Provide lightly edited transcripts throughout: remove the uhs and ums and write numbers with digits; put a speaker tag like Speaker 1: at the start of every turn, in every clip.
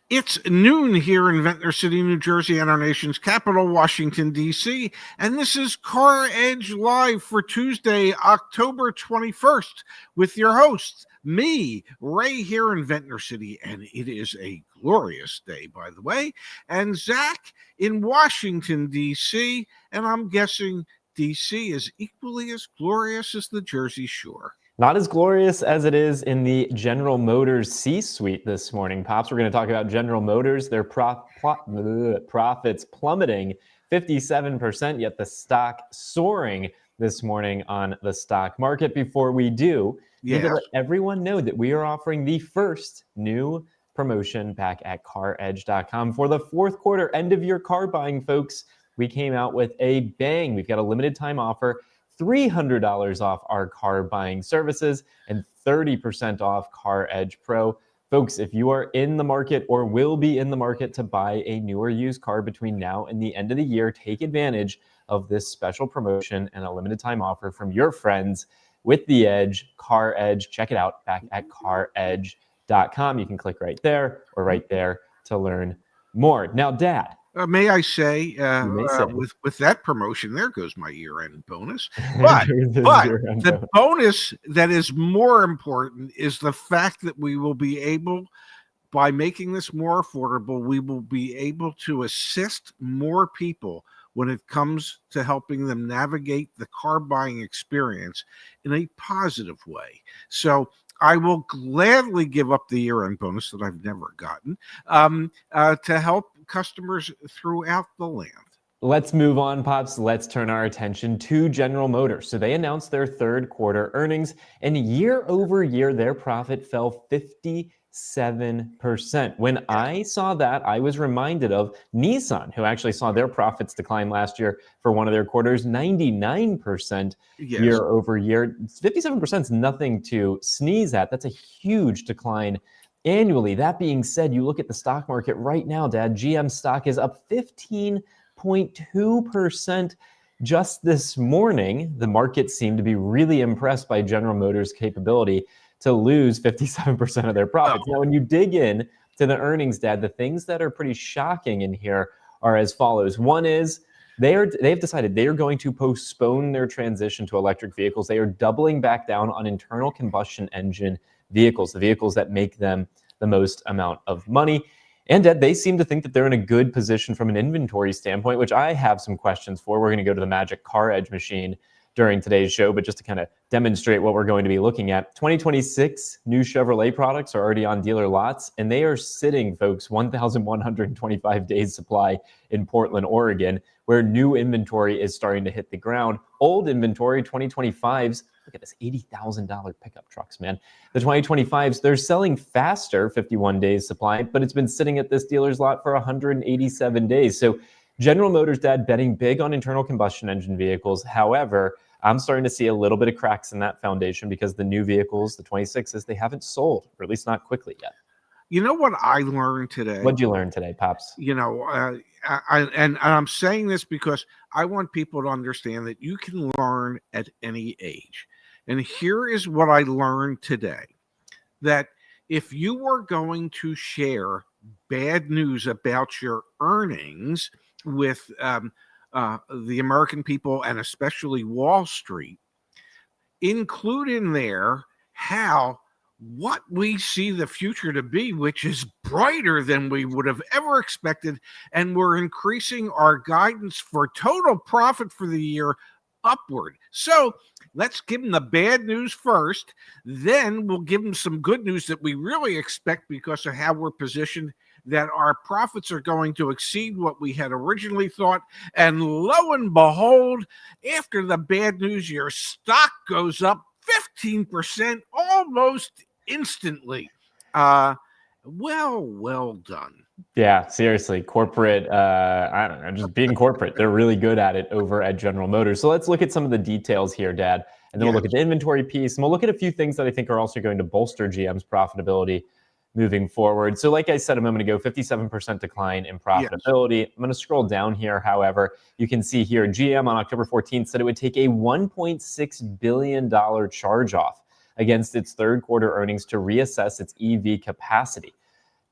Speaker 1: It's noon here in Ventnor City, New Jersey, and our nation's capital, Washington, D.C., and this is CarEdge Live for Tuesday, October 21st, with your hosts, me, Ray, here in Ventnor City, and it is a glorious day, by the way, and Zach in Washington, D.C., and I'm guessing D.C. is equally as glorious as the Jersey Shore.
Speaker 2: Not as glorious as it is in the General Motors C-suite this morning. Pops, we're going to talk about General Motors, their profits plummeting 57%, yet the stock soaring this morning on the stock market. Before we do, need to let everyone know that we are offering the first new promotion back at CarEdge.com. For the fourth quarter, end of year car buying, folks, we came out with a bang. We've got a limited time offer. $300 off our car buying services and 30% off CarEdge Pro. Folks, if you are in the market or will be in the market to buy a new or used car between now and the end of the year, take advantage of this special promotion and a limited time offer from your friends with the Edge, CarEdge. Check it out back at CarEdge.com. You can click right there or right there to learn more. Now, Dad.
Speaker 1: May I say, with that promotion, there goes my year-end bonus. But the bonus that is more important is the fact that we will be able, by making this more affordable, we will be able to assist more people when it comes to helping them navigate the car buying experience in a positive way. So I will gladly give up the year-end bonus that I've never gotten to help customers throughout the land.
Speaker 2: Let's move on, Pops. Let's turn our attention to General Motors. So they announced their third quarter earnings, and year over year, their profit fell 57%. When I saw that, I was reminded of Nissan, who actually saw their profits decline last year for one of their quarters, 99% year over year. 57% is nothing to sneeze at. That's a huge decline annually. That being said, you look at the stock market right now, Dad, GM stock is up 15.2% just this morning. The market seemed to be really impressed by General Motors' capability to lose 57% of their profits. Now, when you dig in to the earnings, Dad, the things that are pretty shocking in here are as follows. One is they've decided they are going to postpone their transition to electric vehicles. They are doubling back down on internal combustion engine vehicles, the vehicles that make them the most amount of money. And Dad, they seem to think that they're in a good position from an inventory standpoint, which I have some questions for. We're going to go to the magic CarEdge machine during today's show, but just to kind of demonstrate what we're going to be looking at. 2026 new Chevrolet products are already on dealer lots, and they are sitting, folks, 1,125 days supply in Portland, Oregon, where new inventory is starting to hit the ground. Old inventory, 2025s, look at this, $80,000 pickup trucks, man. The 2025s, they're selling faster, 51 days supply, but it's been sitting at this dealer's lot for 187 days. So General Motors, Dad, betting big on internal combustion engine vehicles. However, I'm starting to see a little bit of cracks in that foundation because the new vehicles, the 26s, they haven't sold, or at least not quickly yet.
Speaker 1: You know what I learned today?
Speaker 2: What'd you learn today, Pops?
Speaker 1: You know, and I'm saying this because I want people to understand that you can learn at any age. And here is what I learned today, that if you were going to share bad news about your earnings with the American people and especially Wall Street, include in there what we see the future to be, which is brighter than we would have ever expected. And we're increasing our guidance for total profit for the year upward. So let's give them the bad news first. Then we'll give them some good news that we really expect because of how we're positioned, that our profits are going to exceed what we had originally thought. And lo and behold, after the bad news, your stock goes up 15% almost instantly. Well done.
Speaker 2: Yeah, seriously, corporate, I don't know, just being corporate. They're really good at it over at General Motors. So let's look at some of the details here, Dad. And then we'll look at the inventory piece. And we'll look at a few things that I think are also going to bolster GM's profitability moving forward. So like I said a moment ago, 57% decline in profitability. Yes. I'm going to scroll down here. However, you can see here, GM on October 14th said it would take a $1.6 billion charge off against its third quarter earnings to reassess its EV capacity.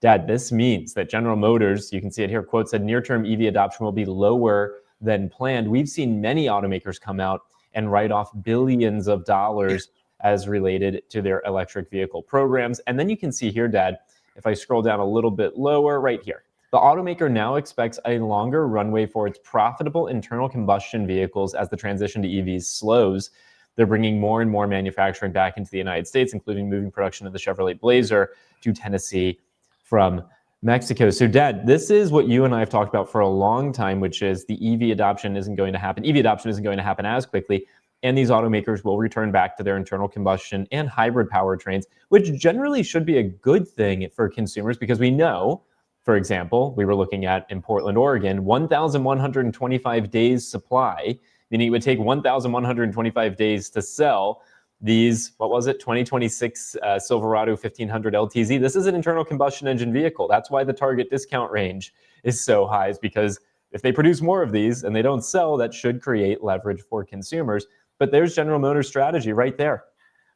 Speaker 2: Dad, this means that General Motors, you can see it here, quote said, near-term EV adoption will be lower than planned. We've seen many automakers come out and write off billions of dollars as related to their electric vehicle programs. And then you can see here, Dad, if I scroll down a little bit lower, right here, the automaker now expects a longer runway for its profitable internal combustion vehicles as the transition to EVs slows. They're bringing more and more manufacturing back into the United States, including moving production of the Chevrolet Blazer to Tennessee from Mexico. So, Dad, this is what you and I have talked about for a long time, which is the EV adoption isn't going to happen. EV adoption isn't going to happen as quickly, and these automakers will return back to their internal combustion and hybrid powertrains, which generally should be a good thing for consumers because we know, for example, we were looking at in Portland, Oregon, 1,125 days supply, meaning it would take 1,125 days to sell these, what was it, 2026 Silverado 1500 LTZ. This is an internal combustion engine vehicle. That's why the target discount range is so high, is because if they produce more of these and they don't sell, that should create leverage for consumers. But there's General Motors' strategy right there.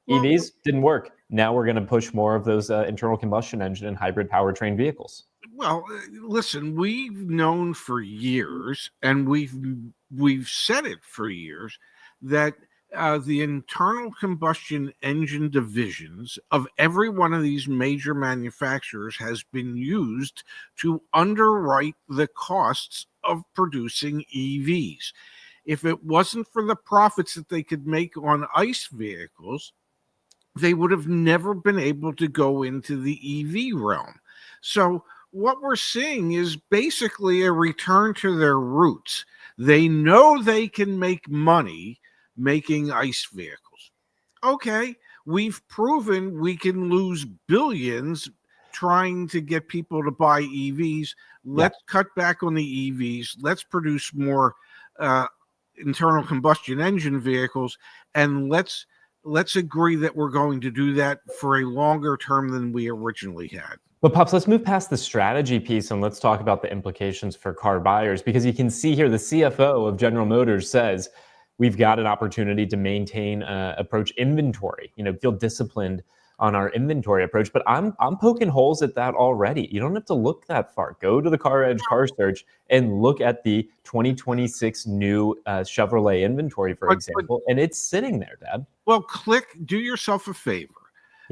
Speaker 2: Well, EVs didn't work. Now we're going to push more of those internal combustion engine and hybrid powertrain vehicles.
Speaker 1: Well, listen, we've known for years, and we've said it for years, that the internal combustion engine divisions of every one of these major manufacturers has been used to underwrite the costs of producing EVs. If it wasn't for the profits that they could make on ICE vehicles, they would have never been able to go into the EV realm. So what we're seeing is basically a return to their roots. They know they can make money making ICE vehicles. Okay, we've proven we can lose billions trying to get people to buy EVs. Let's cut back on the EVs. Let's produce more internal combustion engine vehicles, and let's agree that we're going to do that for a longer term than we originally had.
Speaker 2: But Pops, let's move past the strategy piece and let's talk about the implications for car buyers, because you can see here the CFO of General Motors says we've got an opportunity to maintain approach inventory, feel disciplined on our inventory approach. But I'm poking holes at that already. You don't have to look that far. Go to the CarEdge car search and look at the 2026 new Chevrolet inventory, for example, and it's sitting there, Dad.
Speaker 1: Well, do yourself a favor.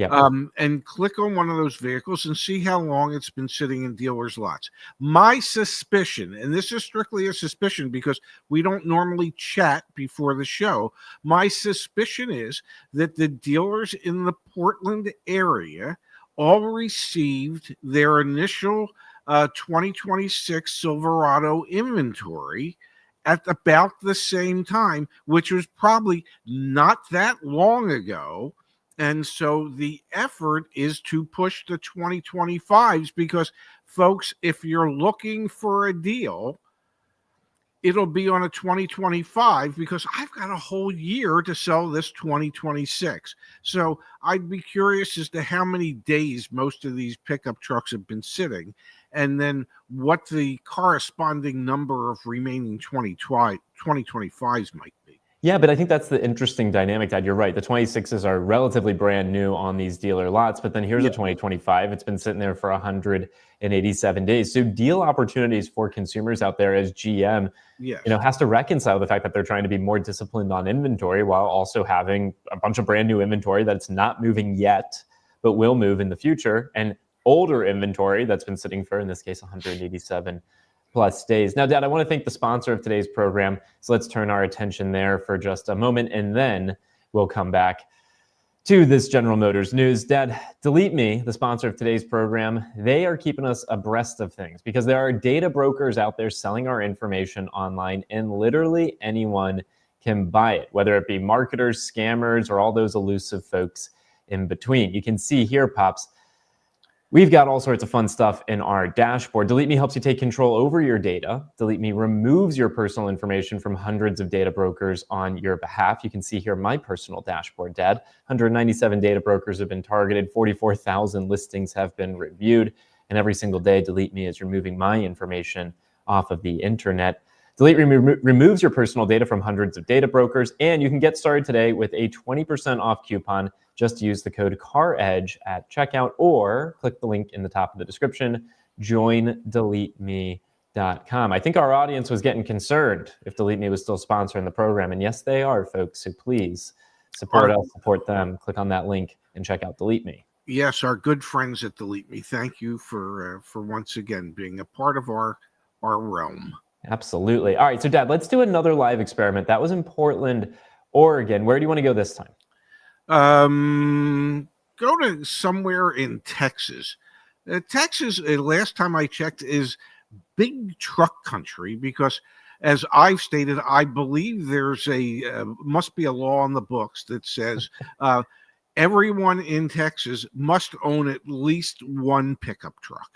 Speaker 1: And click on one of those vehicles and see how long it's been sitting in dealers' lots. My suspicion, and this is strictly a suspicion because we don't normally chat before the show, my suspicion is that the dealers in the Portland area all received their initial 2026 Silverado inventory at about the same time, which was probably not that long ago. And so the effort is to push the 2025s because, folks, if you're looking for a deal, it'll be on a 2025 because I've got a whole year to sell this 2026. So I'd be curious as to how many days most of these pickup trucks have been sitting, and then what the corresponding number of remaining 2025s might be.
Speaker 2: Yeah, but I think that's the interesting dynamic, Dad. You're right. The 26s are relatively brand new on these dealer lots, but then here's a 2025. It's been sitting there for 187 days. So deal opportunities for consumers out there as GM, has to reconcile the fact that they're trying to be more disciplined on inventory while also having a bunch of brand new inventory that's not moving yet, but will move in the future, and older inventory that's been sitting for, in this case, 187 plus days. Now, Dad, I want to thank the sponsor of today's program. So let's turn our attention there for just a moment, and then we'll come back to this General Motors news. Dad, Delete Me, the sponsor of today's program, they are keeping us abreast of things because there are data brokers out there selling our information online, and literally anyone can buy it, whether it be marketers, scammers, or all those elusive folks in between. You can see here, Pops, we've got all sorts of fun stuff in our dashboard. Delete Me helps you take control over your data. Delete Me removes your personal information from hundreds of data brokers on your behalf. You can see here my personal dashboard, Dad. 197 data brokers have been targeted. 44,000 listings have been reviewed. And every single day, Delete Me is removing my information off of the internet. Delete Me removes your personal data from hundreds of data brokers. And you can get started today with a 20% off coupon. Just use the code CarEdge at checkout or click the link in the top of the description, joindeleteme.com. I think our audience was getting concerned if Delete Me was still sponsoring the program. And yes, they are, folks. So please support us, support them. Click on that link and check out Delete Me.
Speaker 1: Yes, our good friends at Delete Me. Thank you for once again being a part of our realm.
Speaker 2: Absolutely. All right, so Dad, let's do another live experiment. That was in Portland, Oregon. Where do you want to go this time?
Speaker 1: Go to somewhere in Texas. Texas, last time I checked, is big truck country because, as I've stated, I believe there's must be a law on the books that says everyone in Texas must own at least one pickup truck.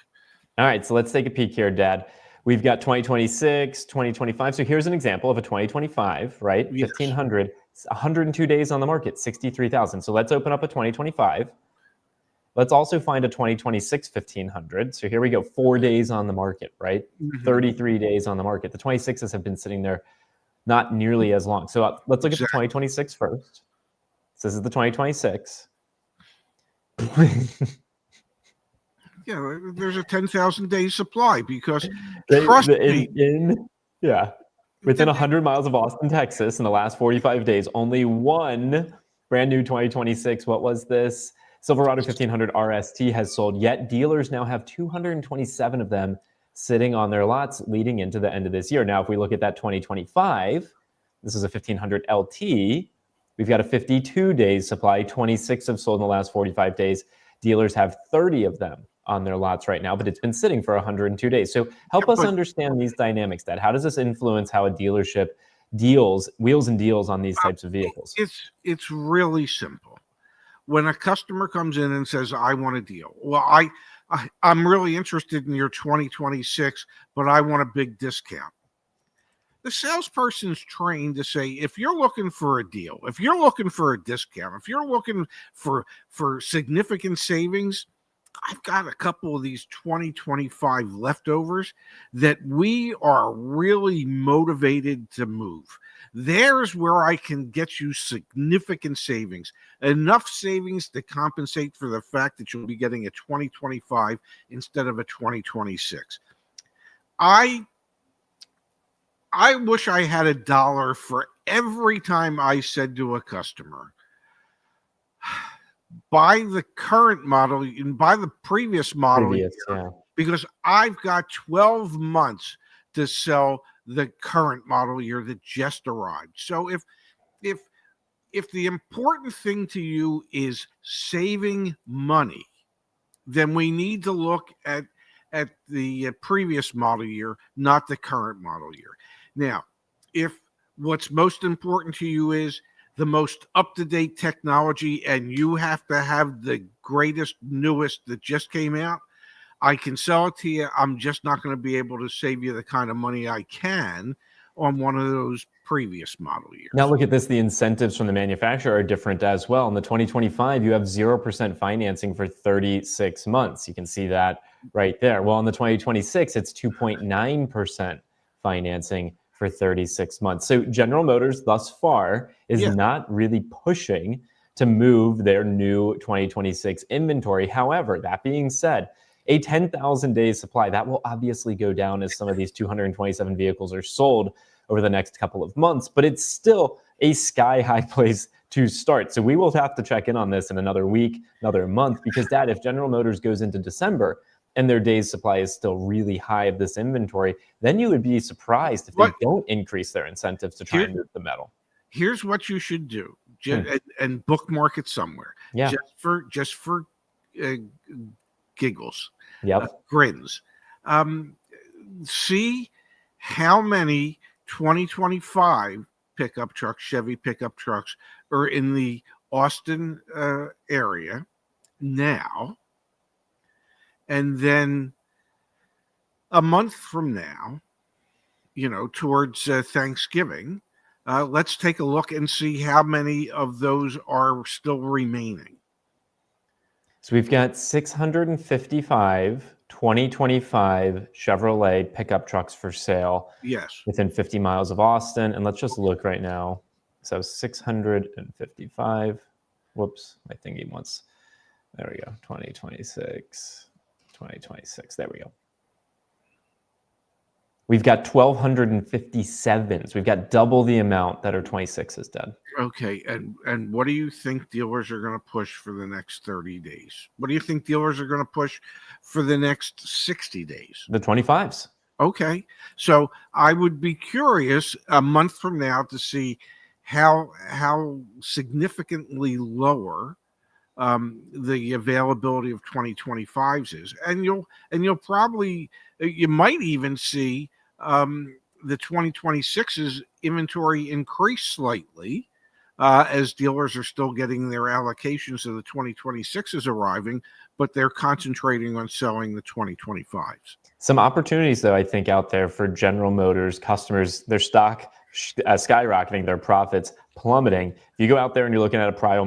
Speaker 2: All right, so let's take a peek here, Dad. We've got 2026, 2025. So here's an example of a 2025, right?
Speaker 1: Yes.
Speaker 2: 1,500, 102 days on the market, 63,000. So let's open up a 2025. Let's also find a 2026 1,500. So here we go, 4 days on the market, right? 33 days on the market. The 26s have been sitting there not nearly as long. So let's look at the 2026 first. So this is the 2026.
Speaker 1: Yeah, there's a 10,000 day supply because
Speaker 2: within 100 miles of Austin, Texas, in the last 45 days, only one brand new 2026, what was this? Silverado 1500 RST has sold, yet dealers now have 227 of them sitting on their lots leading into the end of this year. Now, if we look at that 2025, this is a 1500 LT. We've got a 52 days supply. 26 have sold in the last 45 days. Dealers have 30 of them on their lots right now, but it's been sitting for 102 days. So help us understand these dynamics, Dad. How does this influence how a dealership wheels and deals on these types of vehicles?
Speaker 1: It's really simple. When a customer comes in and says, I want a deal. Well, I'm really interested in your 2026, but I want a big discount. The salesperson's trained to say, if you're looking for a deal, if you're looking for a discount, if you're looking for significant savings, I've got a couple of these 2025 leftovers that we are really motivated to move. There's where I can get you significant savings, enough savings to compensate for the fact that you'll be getting a 2025 instead of a 2026. I wish I had $1 for every time I said to a customer, buy the current model and buy the previous model because I've got 12 months to sell the current model year that just arrived. So if the important thing to you is saving money, then we need to look at the previous model year, not the current model year. Now, if what's most important to you is the most up-to-date technology and you have to have the greatest, newest that just came out, I can sell it to you. I'm just not going to be able to save you the kind of money I can on one of those previous model years.
Speaker 2: Now look at this. The incentives from the manufacturer are different as well. In the 2025, you have 0% financing for 36 months. You can see that right there. Well, in the 2026, it's 2.9% financing for 36 months. So General Motors thus far is not really pushing to move their new 2026 inventory. However, that being said, a 10,000 days supply, that will obviously go down as some of these 227 vehicles are sold over the next couple of months, but it's still a sky-high place to start. So we will have to check in on this in another week, another month, because Dad, if General Motors goes into December and their days supply is still really high of this inventory, then you would be surprised if they don't increase their incentives to try and move the metal.
Speaker 1: Here's what you should do, and bookmark it somewhere. Just for giggles, grins. See how many 2025 pickup trucks, Chevy pickup trucks, are in the Austin area now. And then a month from now, towards Thanksgiving, let's take a look and see how many of those are still remaining.
Speaker 2: So we've got 655 2025 Chevrolet pickup trucks for sale.
Speaker 1: Yes.
Speaker 2: Within 50 miles of Austin. And let's just look right now. So 655. Whoops, my thingy wants. There we go. 2026. There we go. We've got 1,257s. We've got double the amount that are 26s, Dad.
Speaker 1: Okay, and what do you think dealers are going to push for the next 30 days? What do you think dealers are going to push for the next 60 days?
Speaker 2: The 25s.
Speaker 1: Okay, so I would be curious a month from now to see how significantly lower the availability of 2025s is, and you'll probably, you might even see the 2026s inventory increase slightly as dealers are still getting their allocations of the 2026s arriving, but they're concentrating on selling the 2025s.
Speaker 2: Some opportunities, though, I think, out there for General Motors customers, their stock skyrocketing, their profits plummeting. If you go out there and you're looking at a prior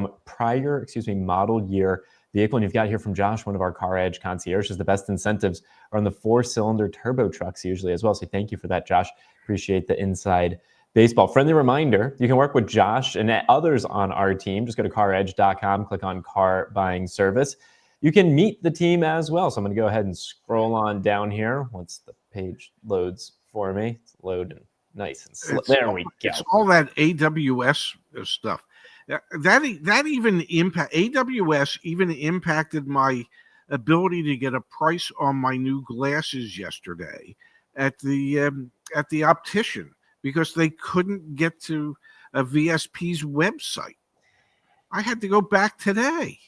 Speaker 2: model year vehicle, and you've got here from Josh, one of our CarEdge concierges, the best incentives are on the 4-cylinder turbo trucks usually as well. So thank you for that, Josh. Appreciate the inside baseball. Friendly reminder, you can work with Josh and others on our team. Just go to CarEdge.com, click on Car Buying Service. You can meet the team as well. So I'm going to go ahead and scroll on down here once the page loads for me. It's loading nice and slow. There we go.
Speaker 1: It's all that AWS stuff. That even AWS even impacted my ability to get a price on my new glasses yesterday at the optician because they couldn't get to a VSP's website. I had to go back today.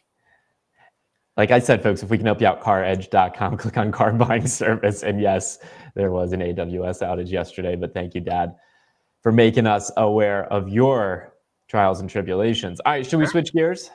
Speaker 2: Like I said, folks, if we can help you out, CarEdge.com, click on Car Buying Service. And yes, there was an AWS outage yesterday, but thank you, Dad, for making us aware of your trials and tribulations. All right, should we switch gears?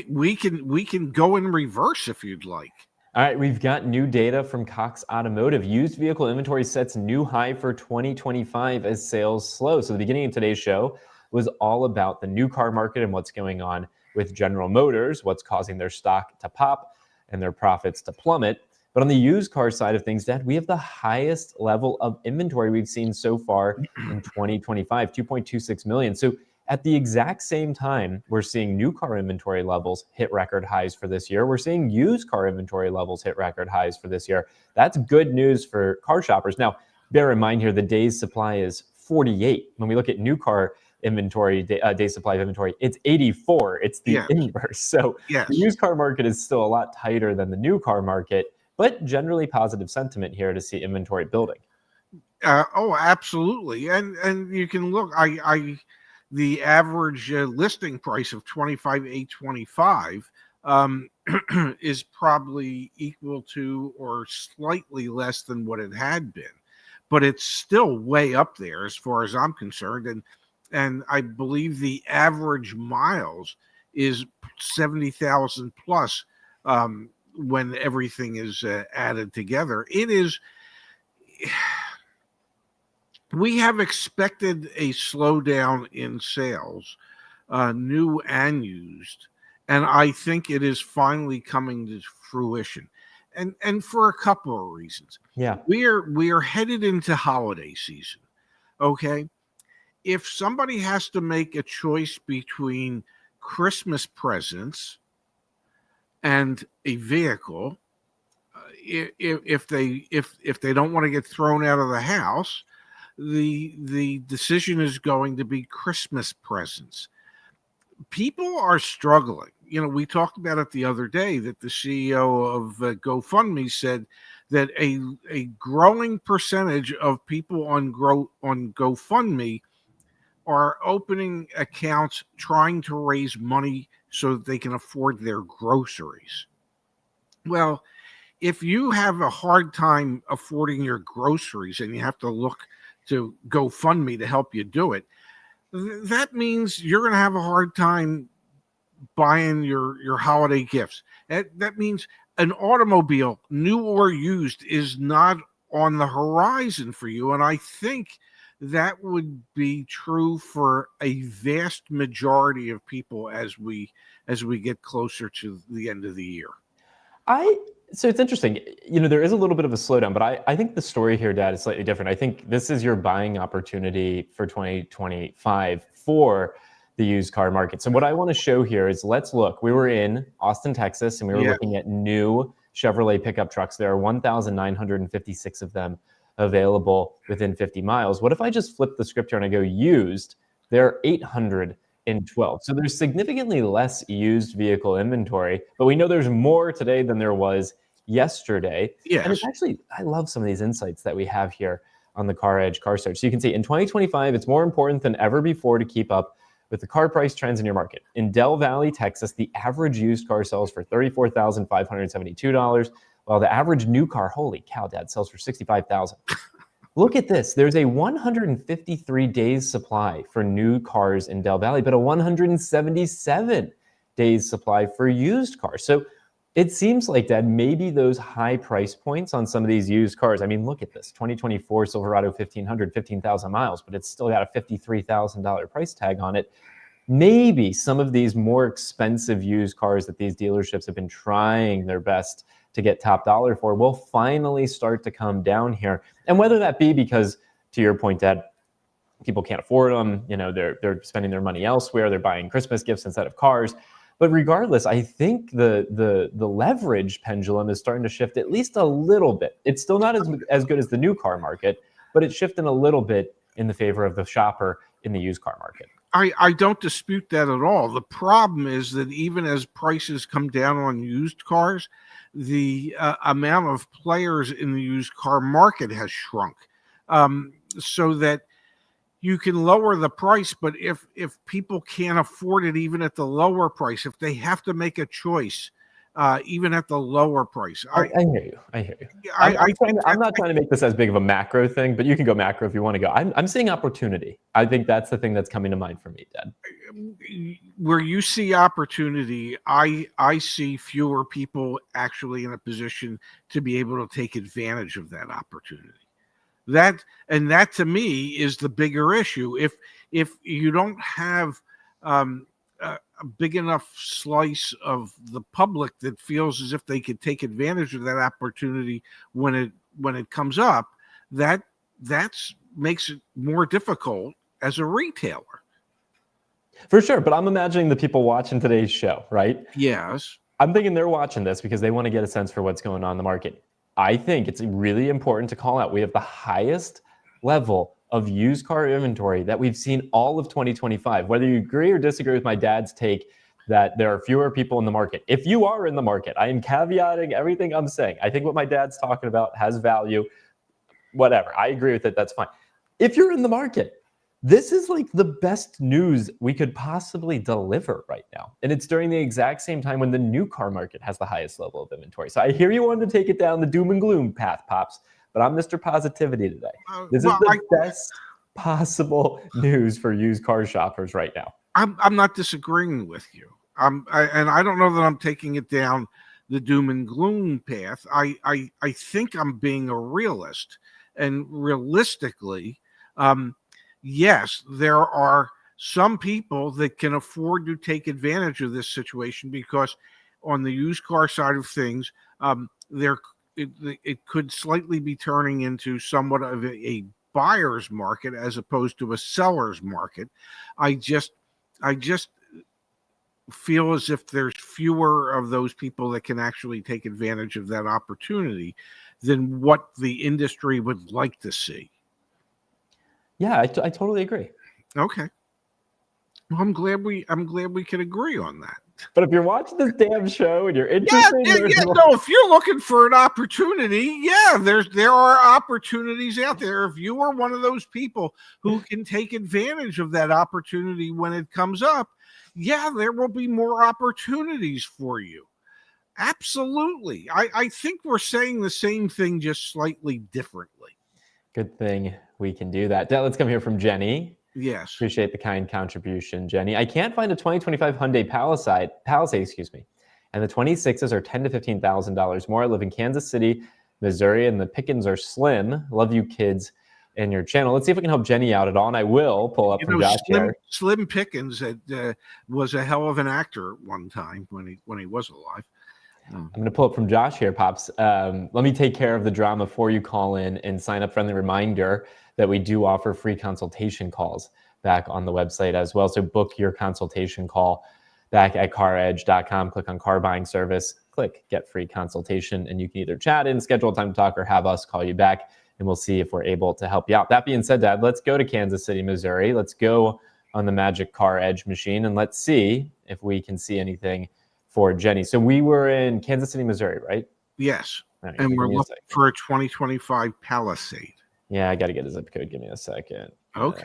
Speaker 1: We can go in reverse if you'd like.
Speaker 2: All right, we've got new data from Cox Automotive. Used vehicle inventory sets new high for 2025 as sales slow. So the beginning of today's show was all about the new car market and what's going on with General Motors, what's causing their stock to pop and their profits to plummet. But on the used car side of things, Dad, we have the highest level of inventory we've seen so far in 2025, 2.26 million. So at the exact same time, we're seeing new car inventory levels hit record highs for this year. We're seeing used car inventory levels hit record highs for this year. That's good news for car shoppers. Now, bear in mind here, the days supply is 48. When we look at new car inventory, day supply of inventory, it's 84. It's the inverse. So the used car market is still a lot tighter than the new car market, but generally positive sentiment here to see inventory building.
Speaker 1: Oh, absolutely. And you can look, the average listing price of $25,825 is probably equal to or slightly less than what it had been, but it's still way up there as far as I'm concerned. And I believe the average miles is 70,000 plus when everything is added together. It is. We have expected a slowdown in sales, new and used, and I think it is finally coming to fruition, and for a couple of reasons.
Speaker 2: Yeah,
Speaker 1: we are headed into holiday season. Okay, if somebody has to make a choice between Christmas presents and a vehicle, if they don't want to get thrown out of the house, the decision is going to be Christmas presents. People are struggling. You know, we talked about it the other day that the CEO of GoFundMe said that a growing percentage of people on GoFundMe are opening accounts trying to raise money so that they can afford their groceries. Well, if you have a hard time affording your groceries and you have to look to GoFundMe to help you do it, that means you're going to have a hard time buying your holiday gifts. That means an automobile, new or used, is not on the horizon for you. And I think that would be true for a vast majority of people as we get closer to the end of the year.
Speaker 2: So it's interesting. You know, there is a little bit of a slowdown, but I think the story here, Dad, is slightly different. I think this is your buying opportunity for 2025 for the used car market. So what I want to show here is, let's look. We were in Austin, Texas, and we were looking at new Chevrolet pickup trucks. There are 1,956 of them available within 50 miles. What if I just flip the script here and I go used? There are 812. So there's significantly less used vehicle inventory, but we know there's more today than there was yesterday.
Speaker 1: Yes.
Speaker 2: And it's actually, I love some of these insights that we have here on the CarEdge Car Search. So you can see in 2025, it's more important than ever before to keep up with the car price trends in your market. In Del Valley, Texas, the average used car sells for $34,572, while the average new car, holy cow, Dad, sells for $65,000. Look at this. There's a 153 days supply for new cars in Del Valley, but a 177 days supply for used cars. So it seems like, Dad, maybe those high price points on some of these used cars. I mean, look at this 2024 Silverado 1500, 15,000 miles, but it's still got a $53,000 price tag on it. Maybe some of these more expensive used cars that these dealerships have been trying their best to get top dollar for will finally start to come down here. And whether that be because, to your point, Dad, people can't afford them, you know, they're spending their money elsewhere, they're buying Christmas gifts instead of cars. But regardless, I think the leverage pendulum is starting to shift at least a little bit. It's still not as good as the new car market, but it's shifting a little bit in the favor of the shopper in the used car market.
Speaker 1: I don't dispute that at all. The problem is that even as prices come down on used cars, the amount of players in the used car market has shrunk, so that you can lower the price, but if people can't afford it, even at the lower price, if they have to make a choice, even at the lower price,
Speaker 2: I hear you. I hear you. I'm not trying to make this as big of a macro thing, but you can go macro if you want to go. I'm seeing opportunity. I think that's the thing that's coming to mind for me, Dad.
Speaker 1: Where you see opportunity, I see fewer people actually in a position to be able to take advantage of that opportunity. That to me is the bigger issue. If you don't have a big enough slice of the public that feels as if they could take advantage of that opportunity when it comes up, that makes it more difficult as a retailer.
Speaker 2: For sure, but I'm imagining the people watching today's show, right?
Speaker 1: Yes.
Speaker 2: I'm thinking they're watching this because they want to get a sense for what's going on in the market. I think it's really important to call out we have the highest level of used car inventory that we've seen all of 2025. Whether you agree or disagree with my dad's take that there are fewer people in the market. If you are in the market, I am caveating everything I'm saying. I think what my dad's talking about has value, whatever. I agree with it. That's fine. If you're in the market, this is like the best news we could possibly deliver right now. And it's during the exact same time when the new car market has the highest level of inventory. So I hear you wanted to take it down the doom and gloom path, Pops, but I'm Mr. Positivity today. This is the best possible news for used car shoppers right now.
Speaker 1: I'm not disagreeing with you. And I don't know that I'm taking it down the doom and gloom path. I think I'm being a realist, and realistically, yes, there are some people that can afford to take advantage of this situation because on the used car side of things, it could slightly be turning into somewhat of a buyer's market as opposed to a seller's market. I just feel as if there's fewer of those people that can actually take advantage of that opportunity than what the industry would like to see.
Speaker 2: Yeah, I totally agree.
Speaker 1: Okay. Well, I'm glad we could agree on that.
Speaker 2: But if you're watching this damn show and you're interested,
Speaker 1: no, if you're looking for an opportunity, there are opportunities out there. If you are one of those people who can take advantage of that opportunity when it comes up, there will be more opportunities for you. Absolutely. I think we're saying the same thing, just slightly differently.
Speaker 2: Good thing we can do that. Let's come here from Jenny.
Speaker 1: Yes.
Speaker 2: Appreciate the kind contribution, Jenny. I can't find a 2025 Hyundai Palisade, and the 26s are $10,000 to $15,000 more. I live in Kansas City, Missouri, and the pickings are slim. Love you kids and your channel. Let's see if we can help Jenny out at all, and I will pull up from Josh here.
Speaker 1: Slim Pickens was a hell of an actor at one time when he was alive.
Speaker 2: I'm going to pull up from Josh here, Pops. Let me take care of the drama before you call in and sign up. Friendly reminder that we do offer free consultation calls back on the website as well. So book your consultation call back at CarEdge.com. Click on car buying service, click get free consultation, and you can either chat in, schedule a time to talk, or have us call you back, and we'll see if we're able to help you out. That being said, Dad, let's go to Kansas City, Missouri. Let's go on the magic CarEdge machine, and let's see if we can see anything for Jenny. So we were in Kansas City, Missouri, right?
Speaker 1: Yes.
Speaker 2: Right,
Speaker 1: and we're looking for a 2025 Palisade.
Speaker 2: Yeah, I got to get a zip code. Give me a second.
Speaker 1: Okay.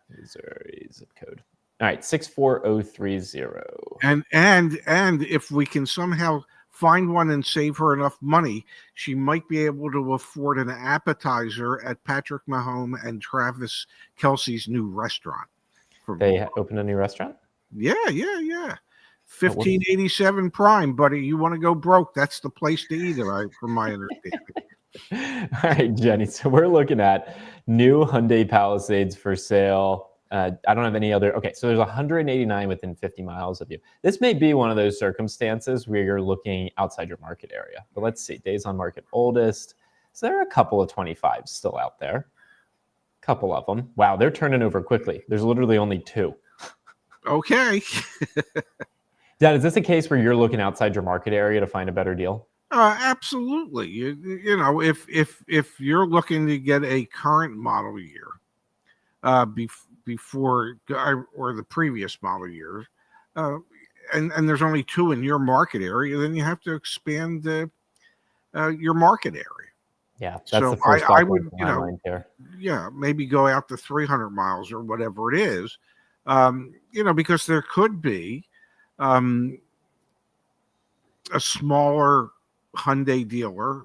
Speaker 2: Missouri zip code. All right, 64030.
Speaker 1: And if we can somehow find one and save her enough money, she might be able to afford an appetizer at Patrick Mahomes and Travis Kelce's new restaurant.
Speaker 2: They opened a new restaurant?
Speaker 1: Yeah. 1587 Prime, buddy. You want to go broke? That's the place to eat, right? From my understanding.
Speaker 2: All right, Jenny. So we're looking at new Hyundai Palisades for sale. I don't have any other. Okay, so there's 189 within 50 miles of you. This may be one of those circumstances where you're looking outside your market area. But let's see. Days on market oldest. So there are a couple of 25s still out there. A couple of them. Wow, they're turning over quickly. There's literally only 2.
Speaker 1: Okay.
Speaker 2: Dad, is this a case where you're looking outside your market area to find a better deal?
Speaker 1: Absolutely. You know, if you're looking to get a current model year, before or the previous model year, and there's only 2 in your market area, then you have to expand your market area.
Speaker 2: Yeah, that's
Speaker 1: so
Speaker 2: the first
Speaker 1: I would, maybe go out to 300 miles or whatever it is, because there could be a smaller Hyundai dealer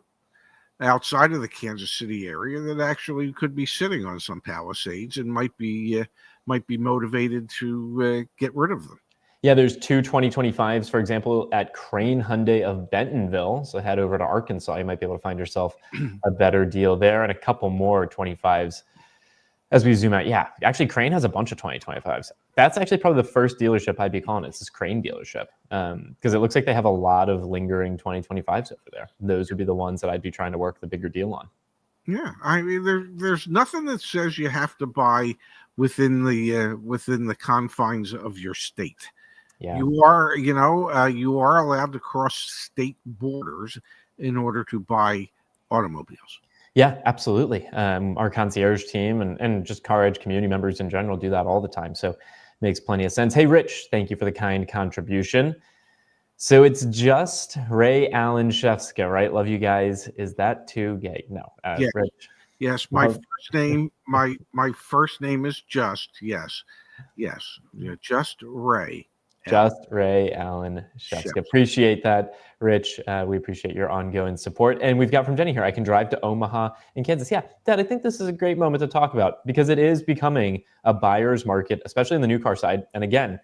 Speaker 1: outside of the Kansas City area that actually could be sitting on some Palisades and might be motivated to get rid of them.
Speaker 2: Yeah, there's 2 2025s, for example, at Crane Hyundai of Bentonville. So head over to Arkansas. You might be able to find yourself a better deal there, and a couple more 25s as we zoom out. Yeah, actually, Crane has a bunch of 2025s. That's actually probably the first dealership I'd be calling. It's this Crane dealership, because it looks like they have a lot of lingering 2025s over there. Those would be the ones that I'd be trying to work the bigger deal on.
Speaker 1: Yeah, I mean, there's nothing that says you have to buy within the confines of your state.
Speaker 2: Yeah.
Speaker 1: You are allowed to cross state borders in order to buy automobiles.
Speaker 2: Yeah, absolutely. Our concierge team and just CarEdge community members in general do that all the time. So makes plenty of sense. Hey, Rich, thank you for the kind contribution. So it's just Ray Allen Shefska, right? Love you guys. Is that too gay? No.
Speaker 1: Yeah.
Speaker 2: Rich.
Speaker 1: Yes, my first name, my first name is Just. Yes. Just Ray.
Speaker 2: Just Ray Allen Shefska. Appreciate that, Rich. We appreciate your ongoing support. And we've got from Jenny here, I can drive to Omaha in Kansas. Yeah, Dad, I think this is a great moment to talk about because it is becoming a buyer's market, especially in the new car side. And again,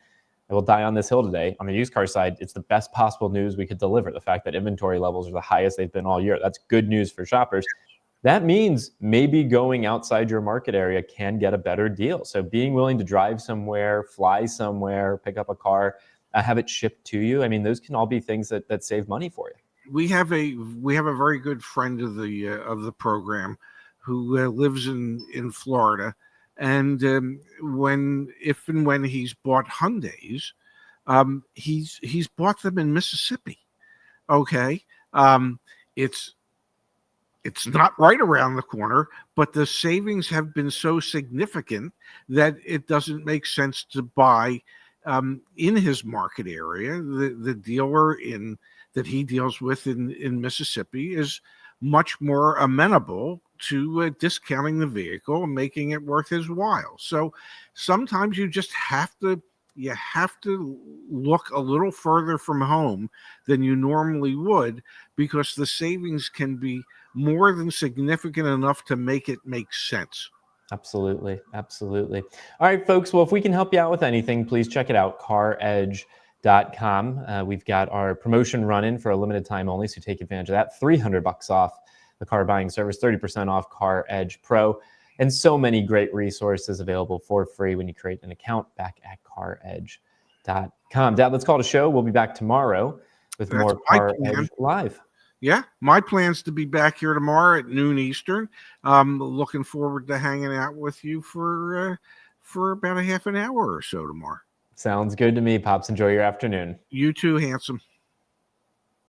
Speaker 2: I will die on this hill today. On the used car side, it's the best possible news we could deliver. The fact that inventory levels are the highest they've been all year. That's good news for shoppers. That means maybe going outside your market area can get a better deal. So being willing to drive somewhere, fly somewhere, pick up a car, have it shipped to you. I mean, those can all be things that save money for you.
Speaker 1: We have a very good friend of the program who lives in Florida, and when he's bought Hyundais, he's bought them in Mississippi. Okay, it's not right around the corner, but the savings have been so significant that it doesn't make sense to buy in his market area. The dealer that he deals with in Mississippi is much more amenable to discounting the vehicle and making it worth his while. So sometimes you just have to look a little further from home than you normally would, because the savings can be more than significant enough to make it make sense.
Speaker 2: Absolutely. All right, folks. Well, if we can help you out with anything, please check it out, CarEdge.com. We've got our promotion running for a limited time only, so take advantage of that. $300 off the car buying service, 30% off CarEdge Pro, and so many great resources available for free when you create an account back at CarEdge.com. Dad, let's call it a show. We'll be back tomorrow with more CarEdge Live.
Speaker 1: Yeah, my plan's to be back here tomorrow at noon Eastern. Looking forward to hanging out with you for for about a half an hour or so tomorrow.
Speaker 2: Sounds good to me, Pops. Enjoy your afternoon.
Speaker 1: You too, handsome.